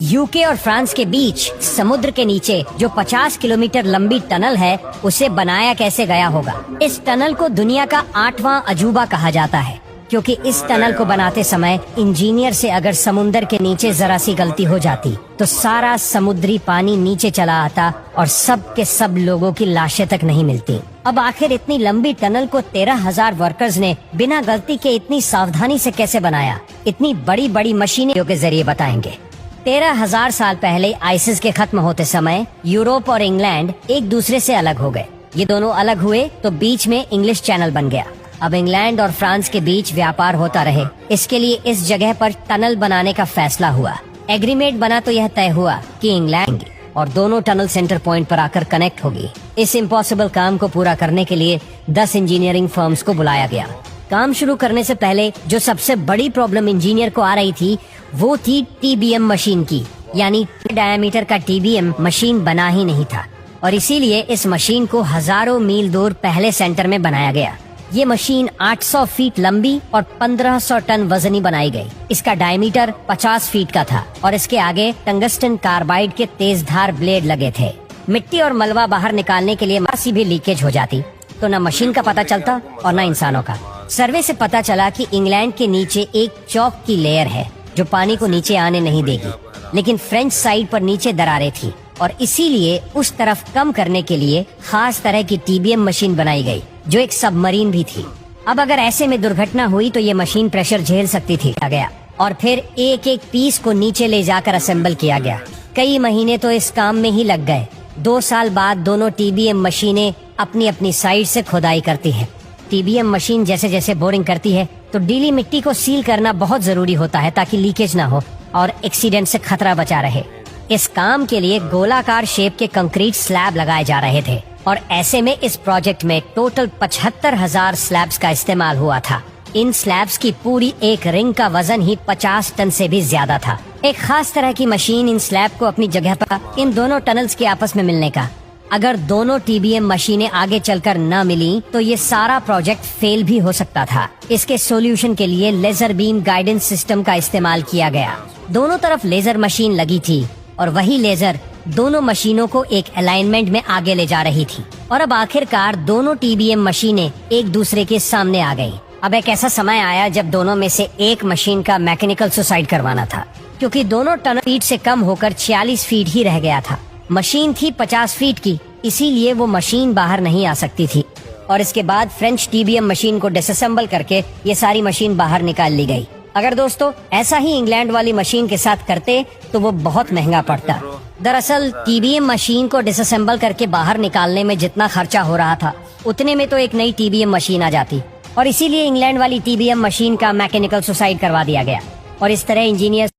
UK और France के बीच समुद्र के नीचे जो 50 किलोमीटर लंबी टनल है उसे बनाया कैसे गया होगा। इस टनल को दुनिया का 8वां अजूबा कहा जाता है, क्योंकि इस टनल को बनाते समय इंजीनियर से अगर समुद्र के नीचे जरा सी गलती हो जाती तो सारा समुद्री पानी नीचे चला आता और सब के सब लोगों की लाशें तक नहीं मिलती। अब आखिर इतनी लंबी टनल को 13,000 वर्कर्स ने बिना गलती के इतनी सावधानी से कैसे बनाया, इतनी बड़ी बड़ी मशीनों के जरिए बताएंगे। 13,000 साल पहले आइसिस के खत्म होते समय यूरोप और इंग्लैंड एक दूसरे से अलग हो गए। ये दोनों अलग हुए तो बीच में इंग्लिश चैनल बन गया। अब इंग्लैंड और फ्रांस के बीच व्यापार होता रहे, इसके लिए इस जगह पर टनल बनाने का फैसला हुआ। एग्रीमेंट बना तो यह तय हुआ कि इंग्लैंड और दोनों टनल सेंटर पॉइंट पर आकर कनेक्ट होगी। इस इम्पॉसिबल काम को पूरा करने के लिए 10 इंजीनियरिंग फर्म्स को बुलाया गया। काम शुरू करने से पहले जो सबसे बड़ी प्रॉब्लम इंजीनियर को आ रही थी वो थी टीबीएम मशीन की, यानी डायमीटर का टीबीएम मशीन बना ही नहीं था और इसीलिए इस मशीन को हजारों मील दूर पहले सेंटर में बनाया गया। ये मशीन 800 फीट लंबी और 1500 टन वजनी बनाई गई। इसका डायमीटर 50 फीट का था और इसके आगे टंगस्टन कार्बाइड के तेज धार ब्लेड लगे थे। मिट्टी और मलबा बाहर निकालने के लिए मासी भी लीकेज हो जाती तो न मशीन का पता चलता और न इंसानों का। सर्वे से पता चला कि इंग्लैंड के नीचे एक चौक की लेयर है जो पानी को नीचे आने नहीं देगी, लेकिन फ्रेंच साइड पर नीचे दरारें थी और इसीलिए उस तरफ कम करने के लिए खास तरह की टीबीएम मशीन बनाई गई जो एक सबमरीन भी थी। अब अगर ऐसे में दुर्घटना हुई तो ये मशीन प्रेशर झेल सकती थी गया और फिर एक एक पीस को नीचे ले जाकर असेंबल किया गया। कई महीने तो इस काम में ही लग गए। 2 साल बाद दोनों टीबीएम मशीनें अपनी अपनी साइड से खुदाई करती है। टीबीएम मशीन जैसे जैसे बोरिंग करती है तो डीली मिट्टी को सील करना बहुत जरूरी होता है ताकि लीकेज ना हो और एक्सीडेंट से खतरा बचा रहे। इस काम के लिए गोलाकार शेप के कंक्रीट स्लैब लगाए जा रहे थे और ऐसे में इस प्रोजेक्ट में टोटल 75,000 स्लैब्स का इस्तेमाल हुआ था। इन स्लैब्स की पूरी एक रिंग का वजन ही 50 टन से भी ज्यादा था। एक खास तरह की मशीन इन स्लैब को अपनी जगह पर इन दोनों टनल्स के आपस में मिलने का। अगर दोनों टीबीएम मशीनें आगे चलकर न मिली तो ये सारा प्रोजेक्ट फेल भी हो सकता था। इसके सॉल्यूशन के लिए लेजर बीम गाइडेंस सिस्टम का इस्तेमाल किया गया। दोनों तरफ लेजर मशीन लगी थी और वही लेजर दोनों मशीनों को एक अलाइनमेंट में आगे ले जा रही थी और अब आखिरकार दोनों टीबीएम मशीनें एक दूसरे के सामने आ गयी। अब एक ऐसा समय आया जब दोनों में से एक मशीन का मैकेनिकल सुसाइड करवाना था, क्योंकि दोनों टन फीट से कम होकर 46 फीट ही रह गया था। मशीन थी 50 फीट की, इसीलिए वो मशीन बाहर नहीं आ सकती थी और इसके बाद फ्रेंच टीबीएम मशीन को डिसअसेंबल करके ये सारी मशीन बाहर निकाल ली गई। अगर दोस्तों ऐसा ही इंग्लैंड वाली मशीन के साथ करते तो वो बहुत महंगा पड़ता। दरअसल टीबीएम मशीन को डिसअसेंबल करके बाहर निकालने में जितना खर्चा हो रहा था उतने में तो एक नई टीबीएम मशीन आ जाती और इसीलिए इंग्लैंड वाली टीबीएम मशीन का मैकेनिकल सुसाइड करवा दिया गया और इस तरह इंजीनियर